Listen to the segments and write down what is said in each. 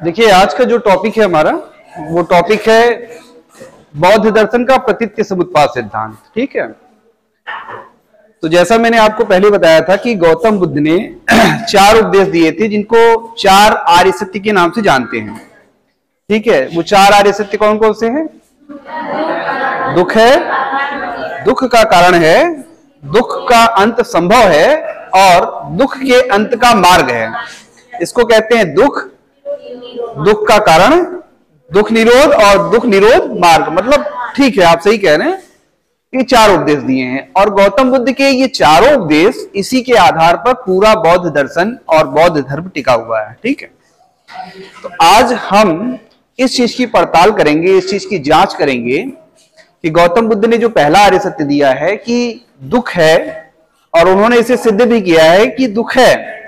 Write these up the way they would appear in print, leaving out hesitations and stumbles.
देखिए, आज का जो टॉपिक है हमारा, वो टॉपिक है बौद्ध दर्शन का प्रतीत्य समुत्पाद सिद्धांत। ठीक है, तो जैसा मैंने आपको पहले बताया था कि गौतम बुद्ध ने 4 उपदेश दिए थे, जिनको 4 आर्य सत्य के नाम से जानते हैं। ठीक है, वो 4 आर्य सत्य कौन कौन से हैं? दुख है, दुख का कारण है, दुख का अंत संभव है, और दुख के अंत का मार्ग है। इसको कहते हैं दुख, दुख का कारण, दुख निरोध और दुख निरोध मार्ग। मतलब ठीक है, आप सही कह रहे हैं, ये 4 उपदेश दिए हैं। और गौतम बुद्ध के ये चारों उपदेश, इसी के आधार पर पूरा बौद्ध दर्शन और बौद्ध धर्म टिका हुआ है। ठीक है, तो आज हम इस चीज की पड़ताल करेंगे, इस चीज की जांच करेंगे कि गौतम बुद्ध ने जो पहला आर्य सत्य दिया है कि दुख है, और उन्होंने इसे सिद्ध भी किया है कि दुख है,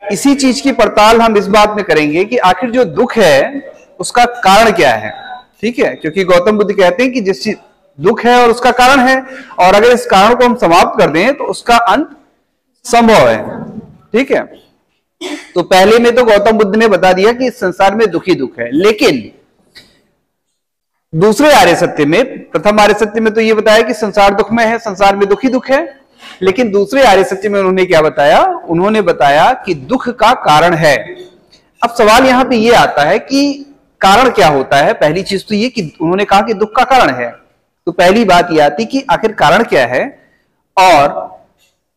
इसी चीज की पड़ताल हम इस बात में करेंगे कि आखिर जो दुख है उसका कारण क्या है। ठीक है, क्योंकि गौतम बुद्ध कहते हैं कि जिस चीज दुख है और उसका कारण है, और अगर इस कारण को हम समाप्त कर दें तो उसका अंत संभव है। ठीक है, तो पहले में तो गौतम बुद्ध ने बता दिया कि इस संसार में दुख ही दुख है, लेकिन दूसरे आर्य सत्य में, प्रथम आर्य सत्य में तो ये बताया कि संसार दुखमय है, संसार में दुख ही दुख है, लेकिन दूसरे आर्य सत्य में उन्होंने क्या बताया? उन्होंने बताया कि दुख का कारण है। अब सवाल यहां पे ये आता है कि कारण क्या होता है? पहली चीज तो ये कि उन्होंने कहा कि दुख का कारण है, तो पहली बात ये आती कि आखिर कारण क्या है, और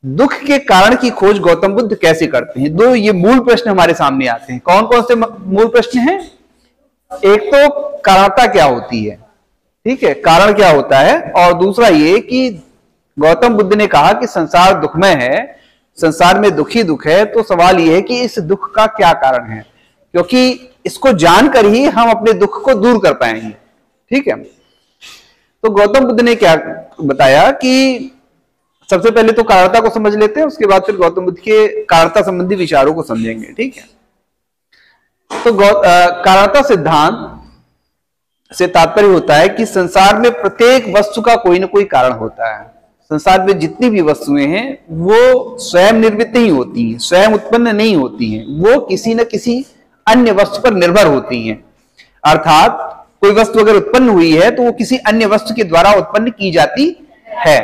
दुख के कारण की खोज गौतम बुद्ध कैसे करते हैं। 2 ये मूल प्रश्न हमारे सामने आते हैं। कौन कौन से मूल प्रश्न हैं? एक तो कारणता क्या होती है, ठीक है, कारण क्या होता है, और दूसरा ये कि गौतम बुद्ध ने कहा कि संसार दुखमय है, संसार में दुख ही दुख है, तो सवाल ये है कि इस दुख का क्या कारण है, क्योंकि इसको जानकर ही हम अपने दुख को दूर कर पाएंगे। ठीक है, तो गौतम बुद्ध ने क्या बताया कि सबसे पहले तो कारणता को समझ लेते हैं, उसके बाद फिर गौतम बुद्ध के कारणता संबंधी विचारों को समझेंगे। ठीक है, तो कारणता सिद्धांत से तात्पर्य होता है कि संसार में प्रत्येक वस्तु का कोई ना कोई कारण होता है। संसार में जितनी भी वस्तुएं हैं वो स्वयं निर्मित नहीं होती हैं, स्वयं उत्पन्न नहीं होती हैं, वो किसी न किसी अन्य वस्तु पर निर्भर होती हैं। अर्थात कोई वस्तु अगर उत्पन्न हुई है तो वो किसी अन्य वस्तु के द्वारा उत्पन्न की जाती है।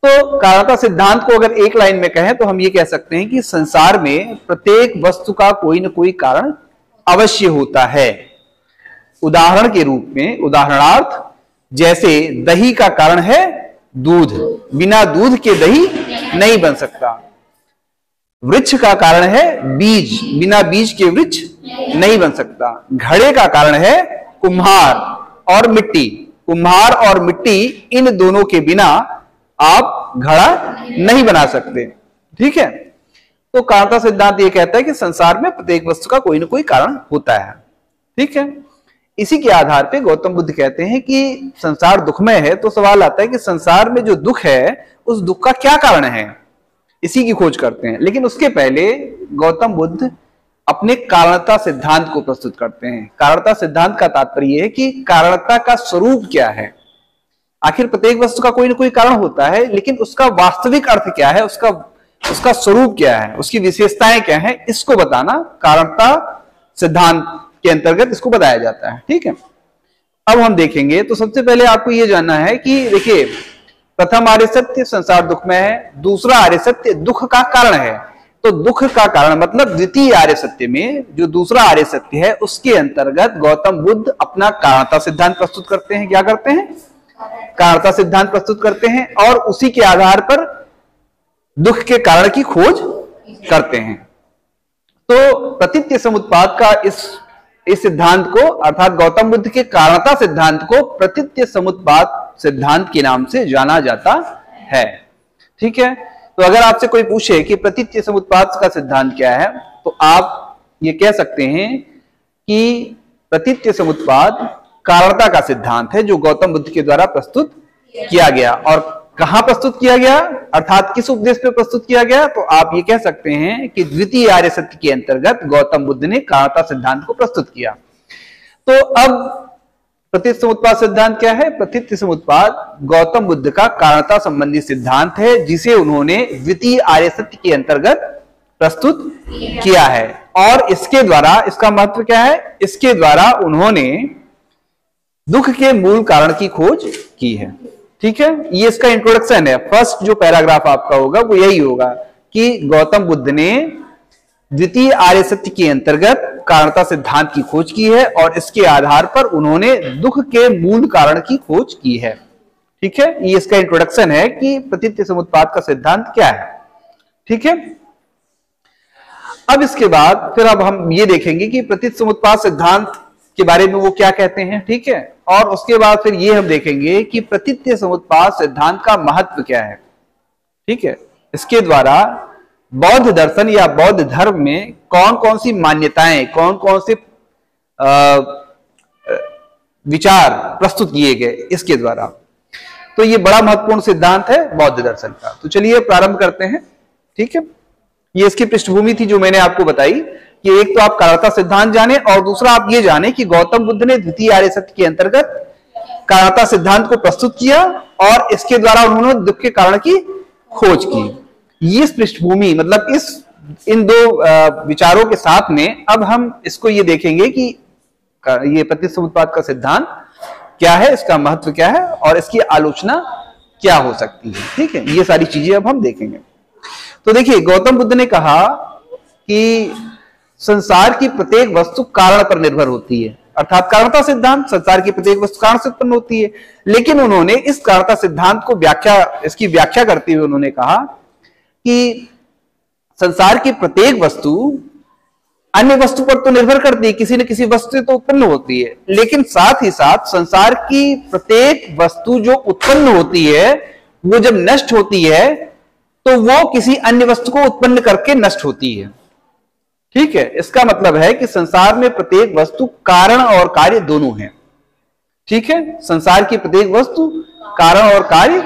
तो कारणता सिद्धांत को अगर एक लाइन में कहें तो हम ये कह सकते हैं कि संसार में प्रत्येक वस्तु का कोई न कोई कारण अवश्य होता है। उदाहरण के रूप में, उदाहरणार्थ, जैसे दही का कारण है दूध, बिना दूध के दही नहीं बन सकता। वृक्ष का कारण है बीज, बिना बीज के वृक्ष नहीं बन सकता। घड़े का कारण है कुम्हार और मिट्टी, कुम्हार और मिट्टी, इन दोनों के बिना आप घड़ा नहीं बना सकते। ठीक है, तो कारणता सिद्धांत ये कहता है कि संसार में प्रत्येक वस्तु का कोई ना कोई कारण होता है। ठीक है, इसी के आधार पे गौतम बुद्ध कहते हैं कि संसार दुखमय है, तो सवाल आता है कि संसार में जो दुख है उस दुख का क्या कारण है, इसी की खोज करते हैं। लेकिन उसके पहले गौतम बुद्ध अपने कारणता सिद्धांत को प्रस्तुत करते हैं। कारणता सिद्धांत का तात्पर्य है कि कारणता का स्वरूप क्या है। आखिर प्रत्येक वस्तु का कोई ना कोई कारण होता है, लेकिन उसका वास्तविक अर्थ क्या है, उसका स्वरूप क्या है, उसकी विशेषताएं क्या है, इसको बताना कारणता सिद्धांत के अंतर्गत इसको बताया जाता है। ठीक है, अब हम देखेंगे तो सबसे पहले आपको यह जानना है कि देखिए, प्रथम आर्य सत्य संसार दुखमय है, दूसरा आर्य सत्य दुख का कारण है। तो दुख का कारण मतलब द्वितीय आर्य सत्य में जो दूसरा आर्य सत्य है, उसके अंतर्गत गौतम बुद्ध अपना कारणता सिद्धांत प्रस्तुत करते हैं। क्या करते हैं? कारणता सिद्धांत प्रस्तुत करते हैं, और उसी के आधार पर दुख के कारण की खोज करते हैं। तो प्रतीत्य समुत्पाद का इस सिद्धांत को, अर्थात गौतम बुद्ध के कारणता सिद्धांत को प्रतीत्य समुत्पाद सिद्धांत के नाम से जाना जाता है। ठीक है, तो अगर आपसे कोई पूछे कि प्रतीत्य समुत्पाद का सिद्धांत क्या है, तो आप ये कह सकते हैं कि प्रतीत्य समुत्पाद कारणता का सिद्धांत है जो गौतम बुद्ध के द्वारा प्रस्तुत किया गया। और कहां प्रस्तुत किया गया, अर्थात किस उपदेश पे प्रस्तुत किया गया? तो आप ये कह सकते हैं कि द्वितीय आर्य सत्य के अंतर्गत गौतम बुद्ध ने कारणता सिद्धांत को प्रस्तुत किया। तो अब प्रतीत समुत्पाद सिद्धांत क्या है? प्रतीत समुत्पाद गौतम बुद्ध का कारणता संबंधी सिद्धांत है, जिसे उन्होंने द्वितीय आर्य सत्य के अंतर्गत प्रस्तुत किया है। और इसके द्वारा, इसका महत्व क्या है? इसके द्वारा उन्होंने दुख के मूल कारण की खोज की है। ठीक है, ये इसका इंट्रोडक्शन है। फर्स्ट जो पैराग्राफ आपका होगा वो यही होगा कि गौतम बुद्ध ने द्वितीय आर्य सत्य के अंतर्गत कारणता सिद्धांत की खोज की है और इसके आधार पर उन्होंने दुख के मूल कारण की खोज की है। ठीक है, ये इसका इंट्रोडक्शन है कि प्रतीत समुत्पाद का सिद्धांत क्या है। ठीक है, अब इसके बाद फिर अब हम ये देखेंगे कि प्रतीत समुत्पाद सिद्धांत के बारे में वो क्या कहते हैं। ठीक है, और उसके बाद फिर ये हम देखेंगे कि प्रतीत समुत्पाद सिद्धांत का महत्व क्या है। ठीक है, इसके द्वारा बौद्ध दर्शन या बौद्ध धर्म में कौन कौन सी मान्यताएं, कौन कौन से विचार प्रस्तुत किए गए इसके द्वारा। तो ये बड़ा महत्वपूर्ण सिद्धांत है बौद्ध दर्शन का। तो चलिए प्रारंभ करते हैं। ठीक है, ये इसकी पृष्ठभूमि थी जो मैंने आपको बताई कि एक तो आप कारणता सिद्धांत जाने और दूसरा आप ये जाने कि गौतम बुद्ध ने द्वितीय आर्य सत्य के अंतर्गत कारणता सिद्धांत को प्रस्तुत किया और इसके द्वारा उन्होंने दुख के कारण की खोज की। ये पृष्ठभूमि मतलब इन दो विचारों के साथ में अब हम इसको ये देखेंगे कि ये प्रतीत समुत्पाद का सिद्धांत क्या है, इसका महत्व क्या है और इसकी आलोचना क्या हो सकती है। ठीक है, ये सारी चीजें अब हम देखेंगे। तो देखिए, गौतम बुद्ध ने कहा कि संसार की प्रत्येक वस्तु कारण पर निर्भर होती है, अर्थात कारणता सिद्धांत संसार की प्रत्येक वस्तु कारण से उत्पन्न होती है। लेकिन उन्होंने इस कारणता सिद्धांत को इसकी व्याख्या करते हुए उन्होंने कहा कि संसार की प्रत्येक वस्तु अन्य वस्तु पर तो निर्भर करती है, किसी न किसी वस्तु से तो उत्पन्न होती है, लेकिन साथ ही साथ संसार की प्रत्येक वस्तु जो उत्पन्न होती है वो जब नष्ट होती है तो वो किसी अन्य वस्तु को उत्पन्न करके नष्ट होती है। ठीक है, इसका मतलब है कि संसार में प्रत्येक वस्तु कारण और कार्य दोनों हैं। ठीक है, संसार की प्रत्येक वस्तु कारण और कार्य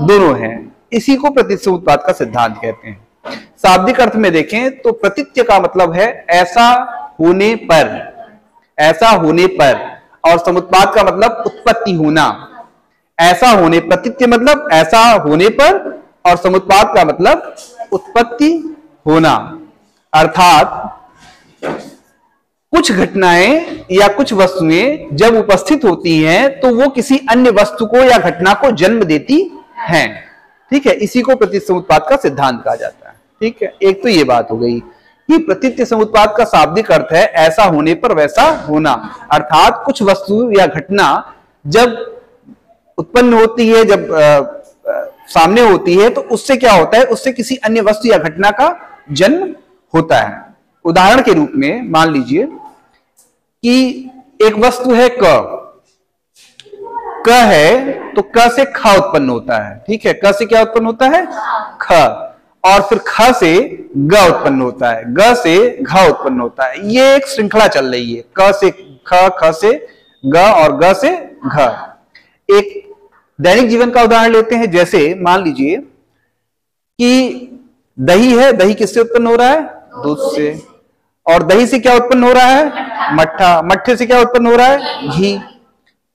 दोनों हैं। इसी को प्रतीत समुत्पाद का सिद्धांत कहते हैं। शाब्दिक अर्थ में देखें तो प्रतीत्य का मतलब है ऐसा होने पर, ऐसा होने पर, और समुत्पाद का मतलब उत्पत्ति होना। ऐसा होने, प्रतीत्य मतलब ऐसा होने पर और समुत्पाद का मतलब उत्पत्ति होना। अर्थात कुछ घटनाएं या कुछ वस्तुएं जब उपस्थित होती हैं तो वो किसी अन्य वस्तु को या घटना को जन्म देती हैं। ठीक है, इसी को प्रतीत समुत्पाद का सिद्धांत कहा जाता है। ठीक है, एक तो ये बात हो गई कि प्रतीत समुत्पाद का शाब्दिक अर्थ है ऐसा होने पर वैसा होना, अर्थात कुछ वस्तु या घटना जब उत्पन्न होती है, जब सामने होती है तो उससे क्या होता है, उससे किसी अन्य वस्तु या घटना का जन्म होता है। उदाहरण के रूप में मान लीजिए कि एक वस्तु है क है तो क से ख उत्पन्न होता है। ठीक है, क से क्या उत्पन्न होता है? ख, और फिर ख से ग उत्पन्न होता है, ग से घ उत्पन्न होता है। ये एक श्रृंखला चल रही है, क से ख, ख से ग और ग से घ। एक दैनिक जीवन का उदाहरण लेते हैं। जैसे मान लीजिए कि दही है, दही किससे उत्पन्न हो रहा है? दूध से। और दही से क्या उत्पन्न हो रहा है? मट्ठा। मट्ठे से क्या उत्पन्न हो रहा है? घी।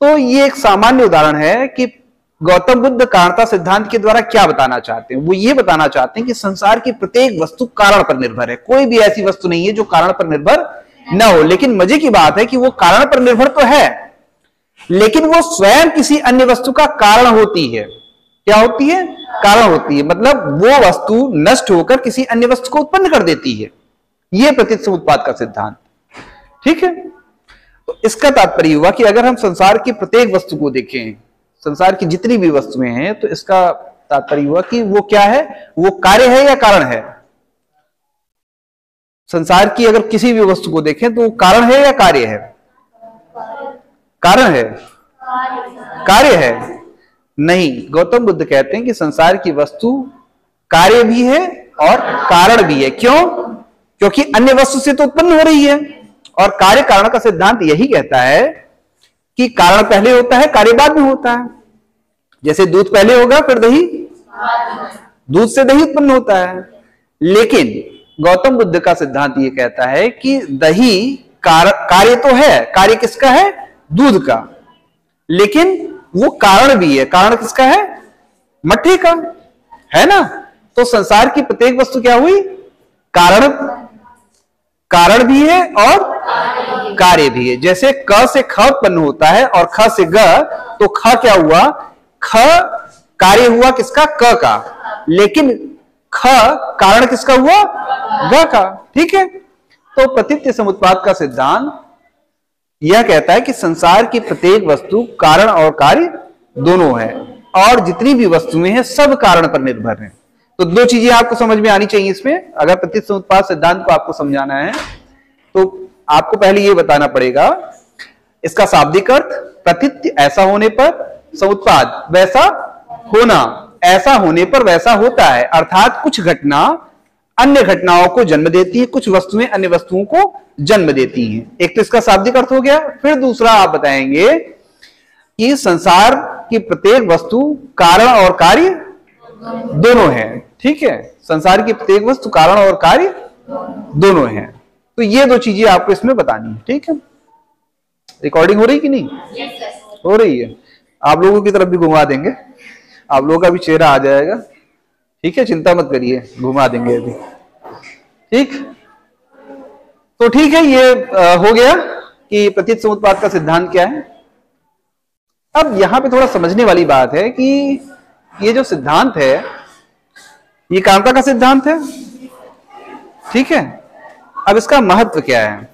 तो ये एक सामान्य उदाहरण है कि गौतम बुद्ध कारणता सिद्धांत के द्वारा क्या बताना चाहते हैं। वो ये बताना चाहते हैं कि संसार की प्रत्येक वस्तु कारण पर निर्भर है, कोई भी ऐसी वस्तु नहीं है जो कारण पर निर्भर न हो। लेकिन मजे की बात है कि वो कारण पर निर्भर तो है, लेकिन वो स्वयं किसी अन्य वस्तु का कारण होती है। क्या होती है? कारण होती है। मतलब वो वस्तु नष्ट होकर किसी अन्य वस्तु को उत्पन्न कर देती है। यह प्रतीत समुत्पाद का सिद्धांत। ठीक है, तो इसका तात्पर्य हुआ कि अगर हम संसार की प्रत्येक वस्तु को देखें, संसार की जितनी भी वस्तुएं हैं, तो इसका तात्पर्य हुआ कि वो क्या है? वो कार्य है या कारण है? संसार की अगर किसी भी वस्तु को देखें तो वो कारण है या कार्य है? कारण है, कार्य है। नहीं, गौतम बुद्ध कहते हैं कि संसार की वस्तु कार्य भी है और कारण भी है। क्यों? क्योंकि अन्य वस्तु से तो उत्पन्न हो रही है। और कार्य कारण का सिद्धांत यही कहता है कि कारण पहले होता है, कार्य बाद में होता है। जैसे दूध पहले होगा फिर दही, दूध से दही उत्पन्न होता है। लेकिन गौतम बुद्ध का सिद्धांत यह कहता है कि दही कार्य तो है। कार्य किसका है? दूध का। लेकिन वो कारण भी है। कारण किसका है? मट्ठे का, है ना। तो संसार की प्रत्येक वस्तु क्या हुई? कारण, कारण भी है और कार्य भी है। जैसे क से ख उत्पन्न होता है और ख से ग, तो ख क्या हुआ? ख कार्य हुआ किसका? क का, लेकिन ख कारण किसका हुआ? ग का। ठीक है। तो प्रतीत्य समुत्पाद का सिद्धांत यह कहता है कि संसार की प्रत्येक वस्तु कारण और कार्य दोनों है, और जितनी भी वस्तुएं हैं सब कारण पर निर्भर हैं। तो दो चीजें आपको समझ में आनी चाहिए इसमें। अगर प्रतीत्य समुत्पाद सिद्धांत को आपको समझाना है तो आपको पहले यह बताना पड़ेगा इसका शाब्दिक अर्थ। प्रतीत्य ऐसा होने पर, समुत्पाद वैसा होना, ऐसा होने पर वैसा होता है। अर्थात कुछ घटना अन्य घटनाओं को जन्म देती है, कुछ वस्तुएं अन्य वस्तुओं को जन्म देती हैं। एक तो इसका शाब्दिक अर्थ हो गया। फिर दूसरा आप बताएंगे कि संसार की प्रत्येक वस्तु कारण और कार्य दोनों है। ठीक है, संसार की प्रत्येक वस्तु कारण और कार्य दोनों है। तो ये दो चीजें आपको इसमें बतानी है। ठीक है, रिकॉर्डिंग हो रही कि नहीं? हो रही है। आप लोगों की तरफ भी घुमा देंगे, आप लोगों का भी चेहरा आ जाएगा। ठीक है, चिंता मत करिए, घुमा देंगे अभी। ठीक, तो ठीक है, ये हो गया कि प्रतीत समुत्पाद का सिद्धांत क्या है। अब यहां पे थोड़ा समझने वाली बात है कि ये जो सिद्धांत है ये कांता का सिद्धांत है। ठीक है, अब इसका महत्व क्या है?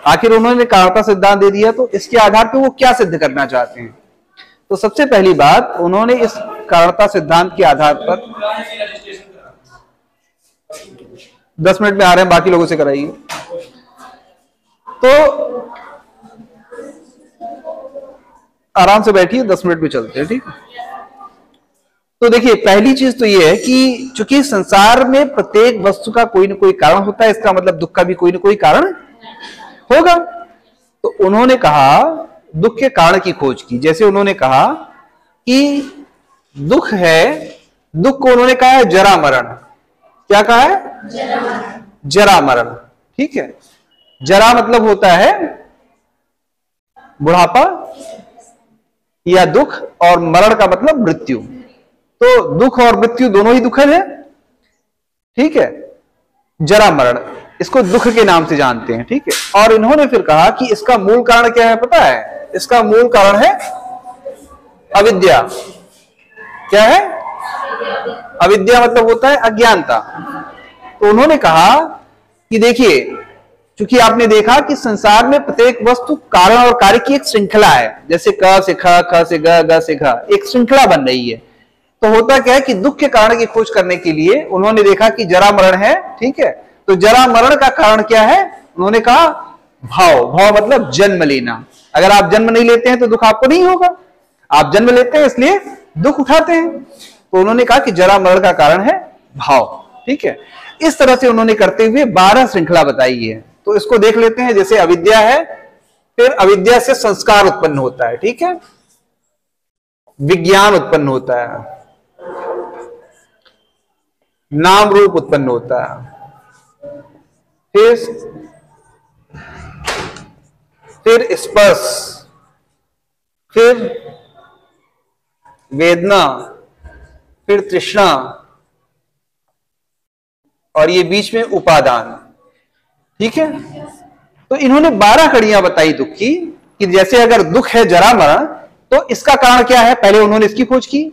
आखिर उन्होंने कांता सिद्धांत दे दिया, तो इसके आधार पर वो क्या सिद्ध करना चाहते हैं? तो सबसे पहली बात, उन्होंने इस कारणता सिद्धांत के आधार पर 10 मिनट में आ रहे हैं, बाकी लोगों से कराइए। तो आराम से बैठिए, 10 मिनट में चलते हैं। ठीक, तो देखिए पहली चीज तो ये है कि चूंकि संसार में प्रत्येक वस्तु का कोई ना कोई कारण होता है, इसका मतलब दुख का भी कोई ना कोई कारण होगा। तो उन्होंने कहा दुख के कारण की खोज की। जैसे उन्होंने कहा कि दुख है, दुख को उन्होंने कहा है जरा मरण। क्या कहा है? जरा मरण। ठीक है, जरा मतलब होता है बुढ़ापा या दुख, और मरण का मतलब मृत्यु। तो दुख और मृत्यु दोनों ही दुखद है। ठीक है, जरा मरण, इसको दुख के नाम से जानते हैं। ठीक है, और इन्होंने फिर कहा कि इसका मूल कारण क्या है पता है? इसका मूल कारण है अविद्या। क्या है? अविद्या मतलब होता है अज्ञानता। तो उन्होंने कहा कि देखिए, क्योंकि आपने देखा कि संसार में प्रत्येक वस्तु कारण और कार्य की एक श्रृंखला है। जैसे क से ख, ख से ग से घ, एक श्रृंखला बन रही है। तो होता क्या है कि दुख के कारण की खोज करने के लिए उन्होंने देखा कि जरा मरण है। ठीक है, तो जरा मरण का कारण क्या है? उन्होंने कहा भाव। भाव मतलब जन्म लेना। अगर आप जन्म नहीं लेते हैं तो दुख आपको नहीं होगा, आप जन्म लेते हैं इसलिए दुख उठाते हैं। तो उन्होंने कहा कि जरा मरण का कारण है भाव। ठीक है, इस तरह से उन्होंने करते हुए 12 श्रृंखला बताई है। तो इसको देख लेते हैं। जैसे अविद्या है, फिर अविद्या से संस्कार उत्पन्न होता है। ठीक है, विज्ञान उत्पन्न होता है, नाम रूप उत्पन्न होता है, फिर स्पर्श, फिर वेदना, फिर तृष्णा, और ये बीच में उपादान। ठीक है, तो इन्होंने 12 कड़ियां बताई दुख की, कि जैसे अगर दुख है जरा मरण, तो इसका कारण क्या है? पहले उन्होंने इसकी खोज की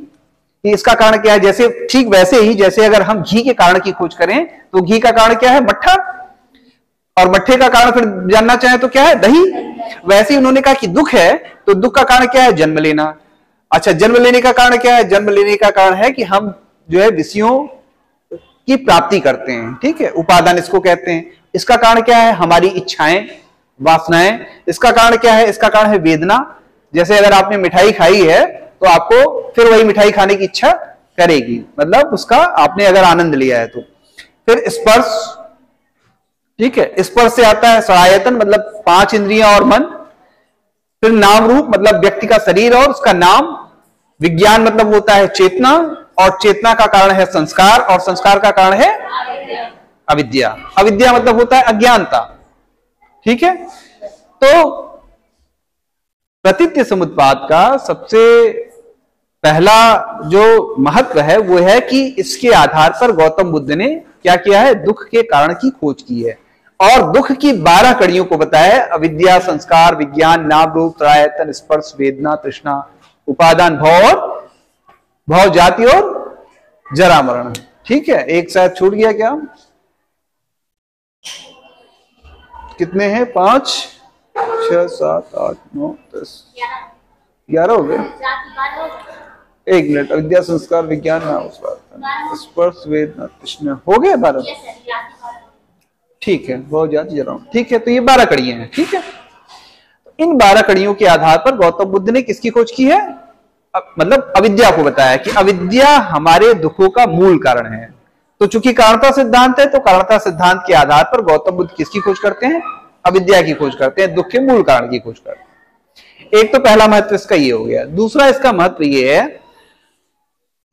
कि इसका कारण क्या है। जैसे ठीक वैसे ही जैसे अगर हम घी के कारण की खोज करें तो घी का कारण क्या है? मट्ठा, और मट्ठे का कारण फिर जानना चाहें तो क्या है? दही। वैसे ही उन्होंने कहा कि दुख है, तो दुख का कारण क्या है? जन्म लेना। अच्छा, जन्म लेने का कारण क्या है? जन्म लेने का कारण है कि हम जो है विषयों की प्राप्ति करते हैं। ठीक है, उपादान इसको कहते हैं। इसका कारण क्या है? हमारी इच्छाएं, वासनाएं। इसका कारण क्या है? इसका कारण है वेदना। जैसे अगर आपने मिठाई खाई है तो आपको फिर वही मिठाई खाने की इच्छा करेगी, मतलब उसका आपने अगर आनंद लिया है तो। फिर स्पर्श। ठीक है, स्पर्श से आता है सहायतन, मतलब 5 इंद्रियां और मन। फिर नाम रूप, मतलब व्यक्ति का शरीर और उसका नाम। विज्ञान मतलब होता है चेतना, और चेतना का कारण है संस्कार, और संस्कार का कारण है अविद्या। अविद्या मतलब होता है अज्ञानता। ठीक है, तो प्रतीत्य समुत्पाद का सबसे पहला जो महत्व है वो है कि इसके आधार पर गौतम बुद्ध ने क्या किया है, दुख के कारण की खोज की है और दुख की 12 कड़ियों को बताया है। अविद्या, संस्कार, विज्ञान, नाम रूप, त्रायतन, स्पर्श, वेदना, तृष्णा, उपादान, भव, जाति और जरा मरण। ठीक है, एक शायद छूट गया क्या? कितने हैं? 5, 6, 7, 8, 9, 10, 11 हो गए। 1 मिनट। अविद्या, संस्कार, विज्ञान, नाम, स्पर्श, वेदना, तृष्णा, हो गए 12। ठीक है, बहुत जाति जरा। ठीक है, तो ये 12 कड़ियां हैं। ठीक है, इन 12 कड़ियों के आधार पर गौतम बुद्ध ने किसकी खोज की है? मतलब अविद्या को बताया कि अविद्या हमारे दुखों का मूल कारण है। तो चूंकि कारणता सिद्धांत है, तो कारणता सिद्धांत के आधार पर गौतम बुद्ध किसकी खोज करते हैं? अविद्या की खोज करते हैं, दुख के मूल कारण की खोज करते हैं। एक तो पहला महत्व इसका ये हो गया। दूसरा इसका महत्व ये है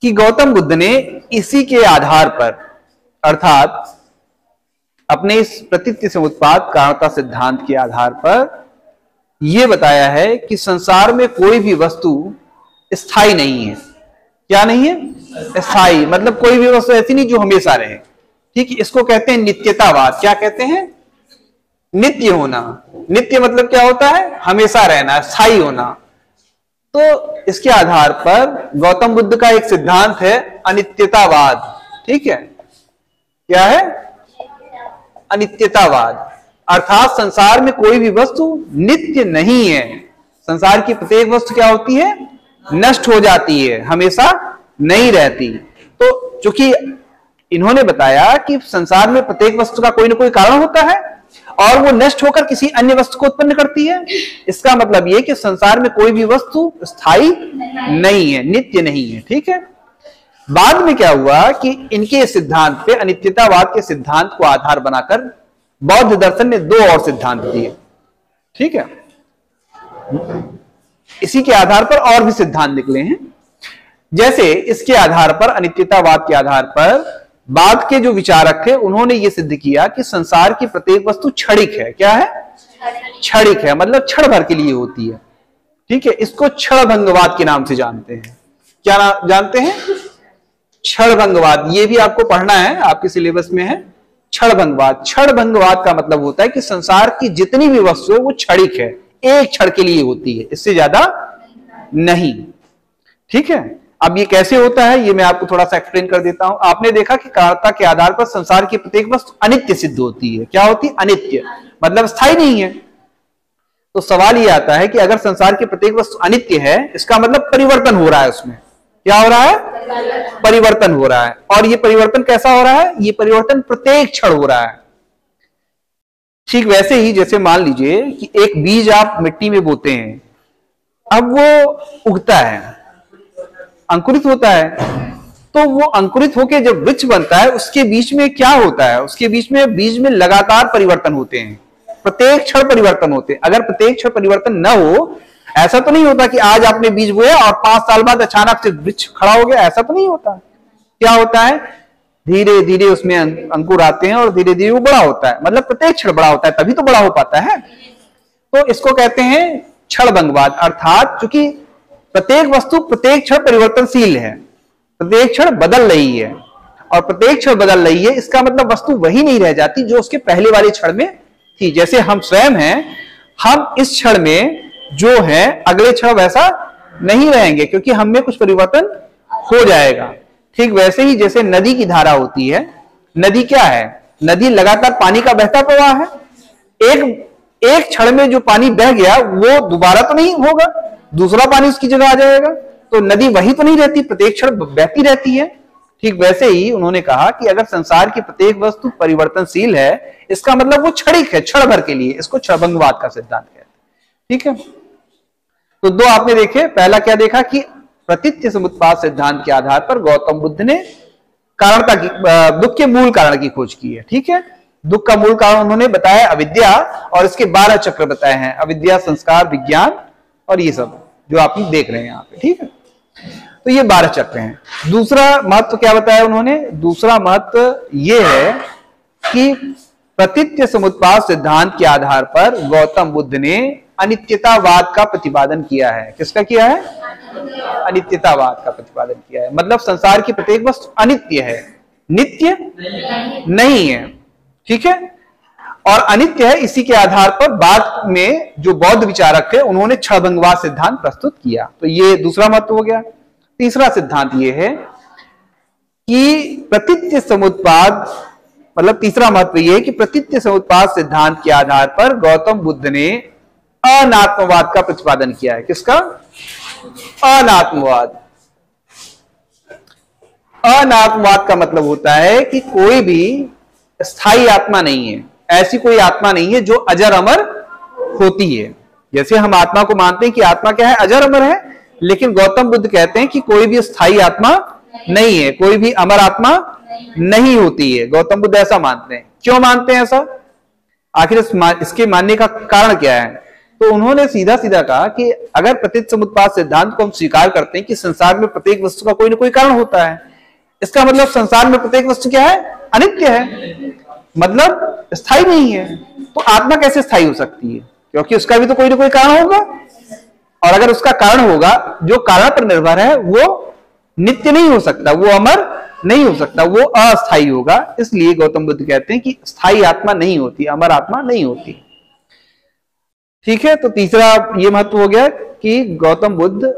कि गौतम बुद्ध ने इसी के आधार पर, अर्थात अपने इस प्रतीत्य समुत्पाद कारणता सिद्धांत के आधार पर यह बताया है कि संसार में कोई भी वस्तु स्थायी नहीं है। क्या नहीं है? स्थायी। मतलब कोई भी वस्तु ऐसी नहीं जो हमेशा रहे। ठीक है, इसको कहते हैं नित्यतावाद। क्या कहते हैं? नित्य होना। नित्य मतलब क्या होता है? हमेशा रहना, स्थायी होना। तो इसके आधार पर गौतम बुद्ध का एक सिद्धांत है अनित्यतावाद। ठीक है, क्या है? अनित्यतावाद। अर्थात संसार में कोई भी वस्तु नित्य नहीं है। संसार की प्रत्येक वस्तु क्या होती है? नष्ट हो जाती है, हमेशा नहीं रहती। तो चूंकि इन्होंने बताया कि संसार में प्रत्येक वस्तु का कोई ना कोई कारण होता है और वो नष्ट होकर किसी अन्य वस्तु को उत्पन्न करती है, इसका मतलब ये कि संसार में कोई भी वस्तु स्थायी नहीं है, नित्य नहीं है। ठीक है, बाद में क्या हुआ कि इनके सिद्धांत पे, अनित्यतावाद के सिद्धांत को आधार बनाकर बौद्ध दर्शन ने 2 और सिद्धांत दिए। ठीक है, इसी के आधार पर और भी सिद्धांत निकले हैं। जैसे इसके आधार पर, अनित्यतावाद के आधार पर बाद के जो विचारक थे उन्होंने ये सिद्ध किया कि संसार की प्रत्येक वस्तु क्षणिक है। क्या है? क्षणिक है, मतलब क्षण भर के लिए होती है। ठीक है, इसको क्षणभंगवाद के नाम से जानते हैं। क्या जानते हैं? क्षणभंगवाद। ये भी आपको पढ़ना है, आपके सिलेबस में है क्षणभंगवाद। क्षणभंगवाद का मतलब होता है कि संसार की जितनी भी वस्तु है वो क्षणिक है, एक क्षण के लिए होती है, इससे ज्यादा नहीं। ठीक है, अब ये कैसे होता है ये मैं आपको थोड़ा सा एक्सप्लेन कर देता हूं। आपने देखा कि कारणता के आधार पर संसार की प्रत्येक वस्तु अनित्य सिद्ध होती है। क्या होती है? अनित्य, मतलब स्थायी नहीं है। तो सवाल ये आता है कि अगर संसार की प्रत्येक वस्तु अनित्य है, इसका मतलब परिवर्तन हो रहा है उसमें। क्या हो रहा है? परिवर्तन हो रहा है। और ये परिवर्तन कैसा हो रहा है? ये परिवर्तन प्रत्येक क्षण हो रहा है। ठीक वैसे ही जैसे मान लीजिए कि एक बीज आप मिट्टी में बोते हैं, अब वो उगता है, अंकुरित होता है, तो वो अंकुरित होकर जब वृक्ष बनता है उसके बीच में क्या होता है? उसके बीच में बीज में लगातार परिवर्तन होते हैं, प्रत्येक क्षण परिवर्तन होते हैं। अगर प्रत्येक क्षण परिवर्तन न हो, ऐसा तो नहीं होता कि आज आपने बीज बोया और 5 साल बाद अचानक से वृक्ष खड़ा हो गया, ऐसा तो नहीं होता। क्या होता है? धीरे धीरे उसमें अंकुर आते हैं और धीरे धीरे वो बड़ा होता है, मतलब प्रत्येक क्षण बड़ा होता है, तभी तो बड़ा हो पाता है। तो इसको कहते हैं क्षणभंगवाद। अर्थात चूंकि प्रत्येक वस्तु प्रत्येक क्षण परिवर्तनशील है, प्रत्येक क्षण बदल रही है, और प्रत्येक क्षण बदल रही है, इसका मतलब वस्तु वही नहीं रह जाती जो उसके पहले वाले क्षण में थी। जैसे हम स्वयं हैं, हम इस क्षण में जो है अगले क्षण वैसा नहीं रहेंगे, क्योंकि हम में कुछ परिवर्तन हो जाएगा। ठीक वैसे ही जैसे नदी की धारा होती है, नदी क्या है? नदी लगातार पानी का बहता प्रवाह है। एक क्षण में जो पानी बह गया वो दोबारा तो नहीं होगा, दूसरा पानी उसकी जगह आ जाएगा, तो नदी वही तो नहीं रहती, प्रत्येक क्षण बहती रहती है। ठीक वैसे ही उन्होंने कहा कि अगर संसार की प्रत्येक वस्तु परिवर्तनशील है, इसका मतलब वो क्षणिक है, क्षण भर के लिए। इसको क्षणभंगवाद का सिद्धांत कहते हैं। ठीक है, तो 2 आपने देखे। पहला क्या देखा कि प्रतीत्य समुत्पाद सिद्धांत के आधार पर गौतम बुद्ध ने कारणता की, दुख के मूल कारण की खोज की है। ठीक है, दुख का मूल कारण उन्होंने बताया अविद्या, और इसके 12 चक्र बताए हैं, अविद्या, संस्कार, विज्ञान और ये सब जो आप देख रहे हैं यहाँ पे। ठीक है, तो ये 12 चक्र हैं। दूसरा महत्व क्या बताया उन्होंने? दूसरा महत्व ये है कि प्रतीत्य समुत्पाद सिद्धांत के आधार पर गौतम बुद्ध ने अनित्यतावाद का प्रतिपादन किया है। किसका किया है? अनित्यतावाद का प्रतिपादन किया है। मतलब संसार की प्रत्येक वस्तु अनित्य है, नित्य नहीं है। ठीक है, और अनित्य है। इसी के आधार पर बाद में जो बौद्ध विचारक थे उन्होंने क्षणभंगवाद सिद्धांत प्रस्तुत किया। तो ये दूसरा महत्व हो गया। तीसरा सिद्धांत ये है कि प्रतीत्य समुत्पाद, मतलब तीसरा महत्व ये है कि प्रतीत्य समुत्पाद सिद्धांत के आधार पर गौतम बुद्ध ने अनात्मवाद का प्रतिपादन किया है। किसका? अनात्मवाद। अनात्मवाद का मतलब होता है कि कोई भी स्थायी आत्मा नहीं है, ऐसी कोई आत्मा नहीं है जो अजर अमर होती है। जैसे हम आत्मा को मानते हैं कि आत्मा क्या है? अजर अमर है, लेकिन गौतम बुद्ध कहते हैं कि कोई भी स्थायी आत्मा नहीं है, कोई भी अमर आत्मा नहीं होती है। गौतम बुद्ध ऐसा मानते हैं। क्यों मानते हैं ऐसा? आखिर इसके मानने का कारण क्या है? तो उन्होंने सीधा सीधा कहा कि अगर प्रतीत समुत्पाद सिद्धांत को हम स्वीकार करते हैं कि संसार में प्रत्येक वस्तु का कोई ना कोई कारण होता है, इसका मतलब संसार में प्रत्येक वस्तु क्या है? अनित्य है, मतलब स्थायी नहीं है। तो आत्मा कैसे स्थायी हो सकती है? क्योंकि उसका भी तो कोई ना कोई कारण होगा, और अगर उसका कारण होगा, जो कारण पर निर्भर है, वो नित्य नहीं हो सकता, वो अमर नहीं हो सकता, वो अस्थायी होगा। इसलिए गौतम बुद्ध कहते हैं कि स्थायी आत्मा नहीं होती, अमर आत्मा नहीं होती। ठीक है, तो तीसरा ये महत्व हो गया कि गौतम बुद्ध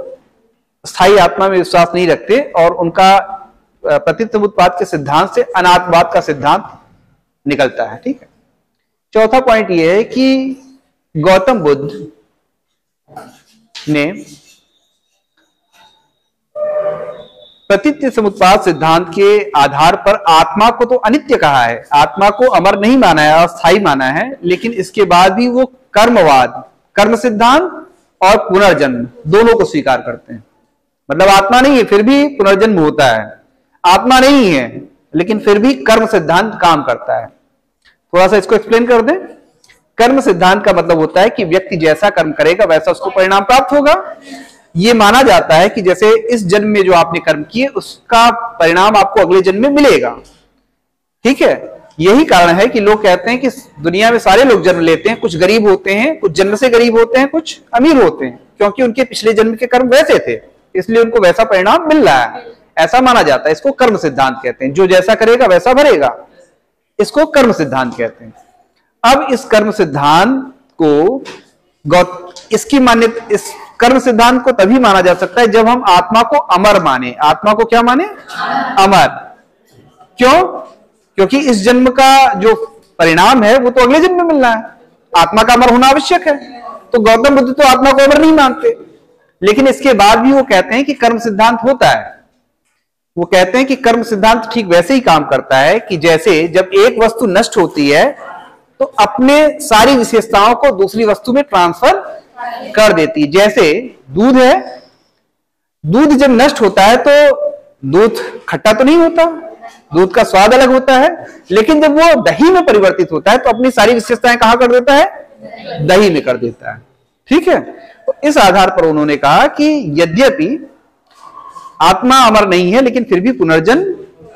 स्थायी आत्मा में विश्वास नहीं रखते और उनका प्रतीत समुत्पाद के सिद्धांत से अनात्मवाद का सिद्धांत निकलता है। ठीक है, चौथा पॉइंट यह है कि गौतम बुद्ध ने प्रतीत समुत्पाद सिद्धांत के आधार पर आत्मा को तो अनित्य कहा है, आत्मा को अमर नहीं माना है, अस्थायी माना है, लेकिन इसके बाद भी वो कर्मवाद, कर्म सिद्धांत और पुनर्जन्म दोनों को स्वीकार करते हैं। मतलब आत्मा नहीं है फिर भी पुनर्जन्म होता है, आत्मा नहीं है लेकिन फिर भी कर्म सिद्धांत काम करता है। थोड़ा सा इसको एक्सप्लेन कर दें। कर्म सिद्धांत का मतलब होता है कि व्यक्ति जैसा कर्म करेगा वैसा उसको परिणाम प्राप्त होगा। ये माना जाता है कि जैसे इस जन्म में जो आपने कर्म किए उसका परिणाम आपको अगले जन्म में मिलेगा। ठीक है, यही कारण है कि लोग कहते हैं कि दुनिया में सारे लोग जन्म लेते हैं, कुछ गरीब होते हैं, कुछ जन्म से गरीब होते हैं, कुछ अमीर होते हैं, क्योंकि उनके पिछले जन्म के कर्म वैसे थे, इसलिए उनको वैसा परिणाम मिल रहा है। ऐसा माना जाता है। इसको कर्म सिद्धांत कहते हैं। जो जैसा करेगा वैसा भरेगा, इसको कर्म सिद्धांत कहते हैं। अब इस कर्म सिद्धांत को इसकी मान्यता, इस कर्म सिद्धांत को तभी माना जा सकता है जब हम आत्मा को अमर माने। आत्मा को क्या माने? अमर। क्यों? क्योंकि इस जन्म का जो परिणाम है वो तो अगले जन्म में मिलना है, आत्मा का अमर होना आवश्यक है। तो गौतम बुद्ध तो आत्मा को अमर नहीं मानते, लेकिन इसके बाद भी वो कहते हैं कि कर्म सिद्धांत होता है। वो कहते हैं कि कर्म सिद्धांत ठीक वैसे ही काम करता है कि जैसे जब एक वस्तु नष्ट होती है तो अपने सारी विशेषताओं को दूसरी वस्तु में ट्रांसफर कर देती है। जैसे दूध है, दूध जब नष्ट होता है तो दूध खट्टा तो नहीं होता, दूध का स्वाद अलग होता है, लेकिन जब वो दही में परिवर्तित होता है तो अपनी सारी विशेषताएं कहां कर देता है? दही में कर देता है। ठीक है, तो इस आधार पर उन्होंने कहा कि यद्यपि आत्मा अमर नहीं है लेकिन फिर भी पुनर्जन्म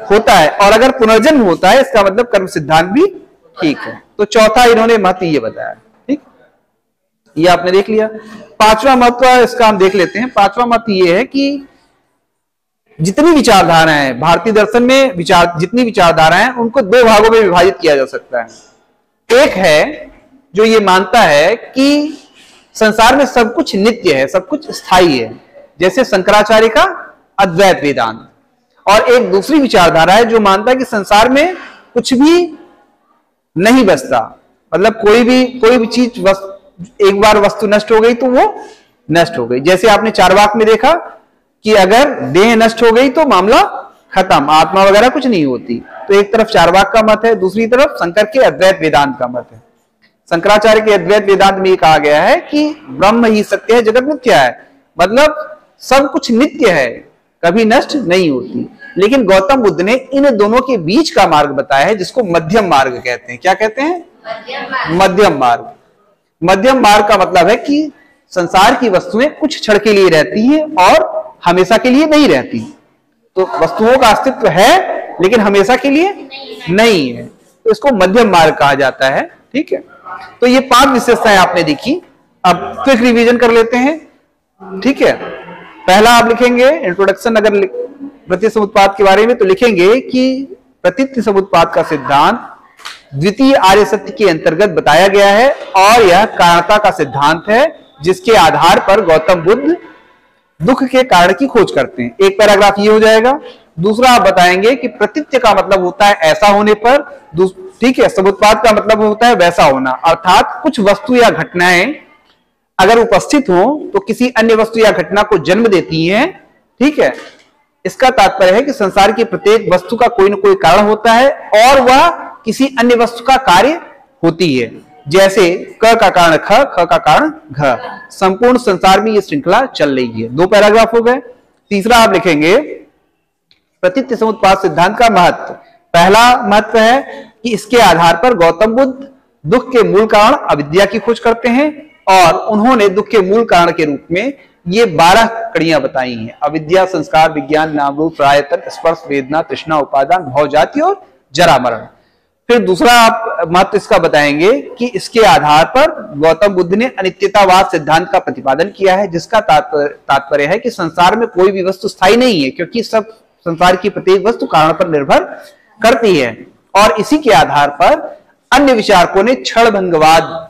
होता है, और अगर पुनर्जन्म होता है इसका मतलब कर्म सिद्धांत भी ठीक है। तो चौथा इन्होंने महत्व ये बताया। ठीक, ये आपने देख लिया। पांचवा महत्व इसका हम देख लेते हैं। पांचवा महत्व ये है कि जितनी विचारधाराएं हैं भारतीय दर्शन में, जितनी विचारधाराएं हैं उनको दो भागों में विभाजित किया जा सकता है। एक है जो ये मानता है कि संसार में सब कुछ नित्य है, सब कुछ स्थायी है, जैसे शंकराचार्य का अद्वैत वेदांत। और एक दूसरी विचारधारा है जो मानता है कि संसार में कुछ भी नहीं बचता, मतलब कोई भी चीज एक बार वस्तु नष्ट हो गई तो वो नष्ट हो गई। जैसे आपने चारवाक में देखा कि अगर देह नष्ट हो गई तो मामला खत्म, आत्मा वगैरह कुछ नहीं होती। तो एक तरफ चारवाक का मत है, दूसरी तरफ शंकर के अद्वैत वेदांत का मत है। शंकराचार्य के अद्वैत वेदांत में कहा गया है कि ब्रह्म ही सत्य है, जगत मिथ्या है, मतलब सब कुछ नित्य है, कभी नष्ट नहीं होती। लेकिन गौतम बुद्ध ने इन दोनों के बीच का मार्ग बताया है जिसको मध्यम मार्ग कहते हैं। क्या कहते हैं? मध्यम मार्ग। मध्यम मार्ग का मतलब है कि संसार की वस्तुएं कुछ क्षण के लिए रहती हैं और हमेशा के लिए नहीं रहती। तो वस्तुओं का अस्तित्व है लेकिन हमेशा के लिए नहीं है, तो इसको मध्यम मार्ग कहा जाता है। ठीक है, तो ये 5 विशेषताएं आपने देखी। अब क्विक रिवीजन कर लेते हैं, ठीक है। पहला आप लिखेंगे इंट्रोडक्शन अगर प्रतीत समुत्पाद के बारे में, तो लिखेंगे कि प्रतीत समुत्पाद का सिद्धांत द्वितीय आर्य सत्य के अंतर्गत बताया गया है और यह कारणता का सिद्धांत है जिसके आधार पर गौतम बुद्ध दुख के कारण की खोज करते हैं। एक पैराग्राफ ये हो जाएगा। दूसरा आप बताएंगे कि प्रतीत्य का मतलब होता है ऐसा होने पर, ठीक है। समुत्पाद का मतलब होता है वैसा होना, अर्थात कुछ वस्तु या घटनाएं अगर उपस्थित हो तो किसी अन्य वस्तु या घटना को जन्म देती हैं, ठीक है। इसका तात्पर्य है कि संसार की प्रत्येक वस्तु का कोई न कोई कारण होता है और वह किसी अन्य वस्तु का कार्य होती है। जैसे क का कारण ख, ख का कारण घ, संपूर्ण संसार में यह श्रृंखला चल रही है। 2 पैराग्राफ हो गए। तीसरा आप लिखेंगे प्रतीत समुत्पाद सिद्धांत का महत्व। पहला महत्व है कि इसके आधार पर गौतम बुद्ध दुख के मूल कारण अविद्या की खोज करते हैं और उन्होंने दुख के मूल कारण के रूप में ये 12 कड़ियां बताई हैं। अविद्या, संस्कार, विज्ञान, नाम रूप, आयतन, स्पर्श, वेदना, तृष्णा, उपादान, भव, जाति और जरा मरण। फिर दूसरा आप महत्व इसका बताएंगे कि इसके आधार पर गौतम बुद्ध ने अनित्यतावाद सिद्धांत का प्रतिपादन किया है, जिसका तात्पर्य है कि संसार में कोई भी वस्तु स्थायी नहीं है, क्योंकि सब संसार की प्रत्येक वस्तु कारण पर निर्भर करती है। और इसी के आधार पर अन्य विचारकों ने क्षणभंगवाद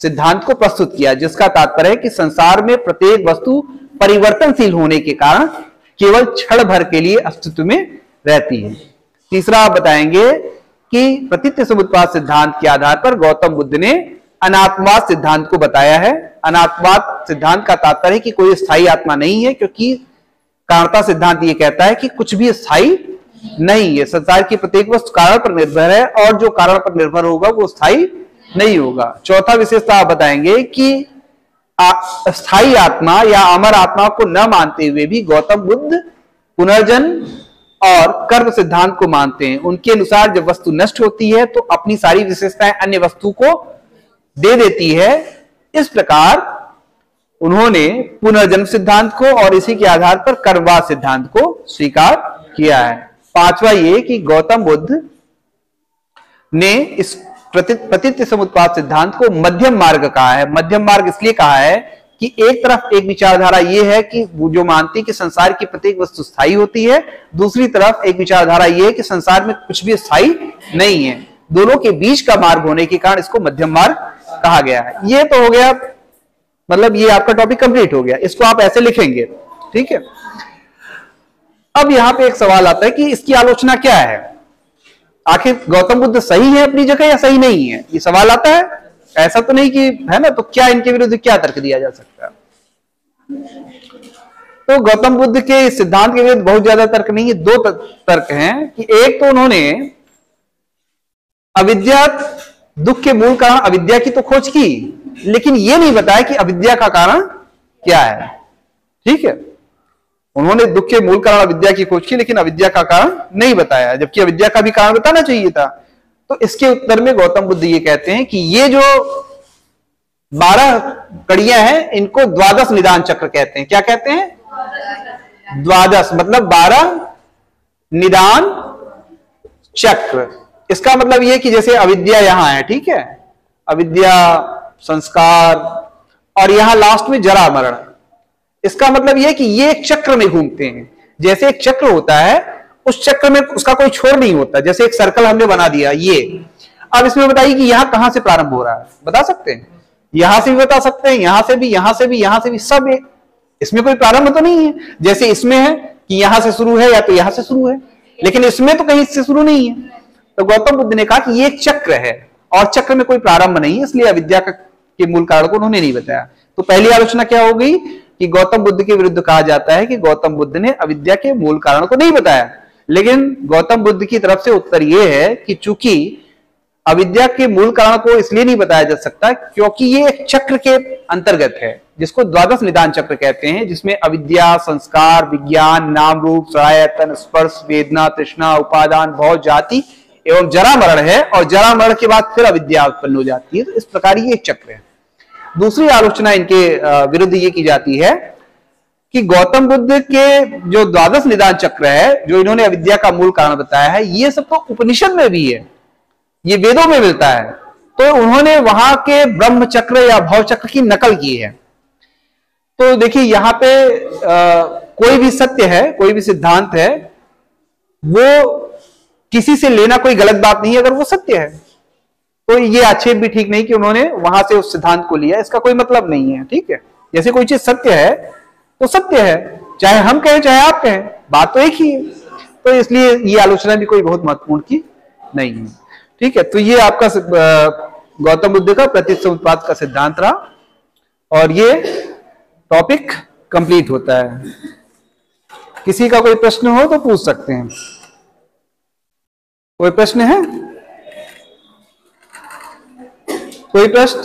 सिद्धांत को प्रस्तुत किया, जिसका तात्पर्य है कि संसार में प्रत्येक वस्तु परिवर्तनशील होने के कारण केवल क्षण भर के लिए अस्तित्व में रहती है। तीसरा आप बताएंगे कि प्रतीत समुत्पाद सिद्धांत के आधार पर गौतम बुद्ध ने अनात्मवाद सिद्धांत को बताया है। अनात्मवाद सिद्धांत का तात्पर्य है कि कोई स्थायी आत्मा नहीं है, क्योंकि कारणता सिद्धांत ये कहता है कि कुछ भी स्थायी नहीं है। संसार की प्रत्येक वस्तु कारण पर निर्भर है और जो कारण पर निर्भर होगा वो स्थायी नहीं होगा। चौथा विशेषता आप बताएंगे कि स्थायी आत्मा या अमर आत्मा को न मानते हुए भी गौतम बुद्ध पुनर्जन्म और कर्म सिद्धांत को मानते हैं। उनके अनुसार जब वस्तु नष्ट होती है तो अपनी सारी विशेषताएं अन्य वस्तु को दे देती है। इस प्रकार उन्होंने पुनर्जन्म सिद्धांत को और इसी के आधार पर कर्मवाद सिद्धांत को स्वीकार किया है। पांचवा ये कि गौतम बुद्ध ने इस प्रतीत समुत्पाद सिद्धांत को मध्यम मार्ग कहा है। मध्यम मार्ग इसलिए कहा है कि एक तरफ एक विचारधारा ये है कि वो जो मानती है कि संसार की प्रत्येक वस्तु स्थायी होती है, दूसरी तरफ एक विचारधारा ये है कि संसार में कुछ भी स्थायी नहीं है। दोनों के बीच का मार्ग होने के कारण इसको मध्यम मार्ग कहा गया है। ये तो हो गया, मतलब ये आपका टॉपिक कंप्लीट हो गया। इसको आप ऐसे लिखेंगे, ठीक है। अब यहां पे एक सवाल आता है कि इसकी आलोचना क्या है, आखिर गौतम बुद्ध सही है अपनी जगह या सही नहीं है, ये सवाल आता है। ऐसा तो नहीं कि है ना, तो क्या इनके विरुद्ध क्या तर्क दिया जा सकता है? तो गौतम बुद्ध के सिद्धांत के विरुद्ध बहुत ज्यादा तर्क नहीं है। 2 तर्क हैं कि एक तो उन्होंने अविद्या, दुख के मूल कारण अविद्या की तो खोज की, लेकिन यह नहीं बताया कि अविद्या का कारण क्या है, ठीक है। उन्होंने दुख के मूल कारण अविद्या की खोज की, लेकिन अविद्या का कारण नहीं बताया, जबकि अविद्या का भी कारण बताना चाहिए था। तो इसके उत्तर में गौतम बुद्ध ये कहते हैं कि ये जो 12 कड़ियां हैं इनको द्वादश निदान चक्र कहते हैं। क्या कहते हैं? द्वादश मतलब 12 निदान चक्र। इसका मतलब ये कि जैसे अविद्या यहां है, ठीक है, अविद्या, संस्कार और यहां लास्ट में जरा मरण। इसका मतलब यह कि ये एक चक्र में घूमते हैं। जैसे एक चक्र होता है, उस चक्र में उसका कोई छोर नहीं होता। जैसे एक सर्कल हमने बना दिया ये, अब इसमें बताइए कि यहां कहां से प्रारंभ हो रहा है, बता सकते हैं? यहां से भी बता सकते हैं, यहां से भी, यहां से भी, यहां से भी, सब एक, इसमें कोई प्रारंभ तो नहीं है। जैसे इसमें है कि यहां से शुरू है या तो यहां से शुरू है, लेकिन इसमें तो कहीं से शुरू नहीं है। तो गौतम बुद्ध ने कहा कि ये एक चक्र है और चक्र में कोई प्रारंभ नहीं है, इसलिए अविद्या के मूल कारण को उन्होंने नहीं बताया। तो पहली आलोचना क्या हो गई कि गौतम बुद्ध के विरुद्ध कहा जाता है कि गौतम बुद्ध ने अविद्या के मूल कारण को नहीं बताया। लेकिन गौतम बुद्ध की तरफ से उत्तर यह है कि चूंकि अविद्या के मूल कारण को इसलिए नहीं बताया जा सकता क्योंकि ये एक चक्र के अंतर्गत है, जिसको द्वादश निदान चक्र कहते हैं, जिसमें अविद्या, संस्कार, विज्ञान, नाम रूप, आयतन, स्पर्श, वेदना, तृष्णा, उपादान, भव, जाति एवं जरा मरण है, और जरा मरण के बाद फिर अविद्या उत्पन्न हो जाती है। तो इस प्रकार ये एक चक्र है। दूसरी आलोचना इनके विरुद्ध ये की जाती है कि गौतम बुद्ध के जो द्वादश निदान चक्र है, जो इन्होंने अविद्या का मूल कारण बताया है, ये सब तो उपनिषद में भी है, ये वेदों में मिलता है, तो उन्होंने वहां के ब्रह्म चक्र या भव चक्र की नकल की है। तो देखिए यहां पे कोई भी सत्य है, कोई भी सिद्धांत है, वो किसी से लेना कोई गलत बात नहीं है अगर वो सत्य है। तो ये आक्षेप भी ठीक नहीं कि उन्होंने वहां से उस सिद्धांत को लिया, इसका कोई मतलब नहीं है। ठीक है, जैसे कोई चीज सत्य है तो सत्य है, चाहे हम कहें चाहे आप कहें, बात तो एक ही है। तो इसलिए ये आलोचना भी कोई बहुत महत्वपूर्ण की नहीं है। ठीक है, तो ये आपका गौतम बुद्ध का प्रतीत समुत्पाद का सिद्धांत रहा, और ये टॉपिक कंप्लीट होता है। किसी का कोई प्रश्न हो तो पूछ सकते हैं। कोई प्रश्न है? कोई प्रश्न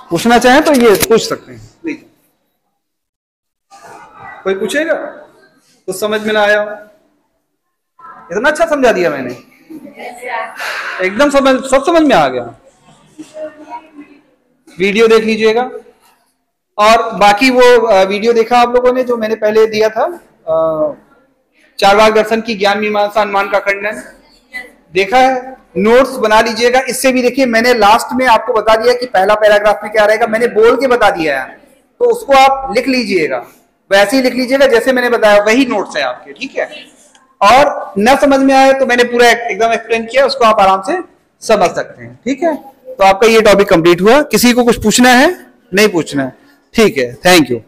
पूछना चाहे तो ये पूछ सकते हैं। कोई पूछेगा? तो समझ में ना आया? इतना अच्छा समझा दिया मैंने, एकदम सब समझ में आ गया। वीडियो देख लीजिएगा, और बाकी वो वीडियो देखा आप लोगों ने जो मैंने पहले दिया था, चारवाक दर्शन की ज्ञान मीमांसा अनुमान का खंडन, देखा है? नोट्स बना लीजिएगा। इससे भी देखिए मैंने लास्ट में आपको बता दिया कि पहला पैराग्राफ में क्या रहेगा, मैंने बोल के बता दिया है, तो उसको आप लिख लीजिएगा, वैसे ही लिख लीजिएगा जैसे मैंने बताया, वही नोट्स है आपके। ठीक है, और न समझ में आए तो मैंने पूरा एकदम एक्सप्लेन किया, उसको आप आराम से समझ सकते हैं। ठीक है, तो आपका ये टॉपिक कंप्लीट हुआ। किसी को कुछ पूछना है? नहीं पूछना है? ठीक है, थैंक यू।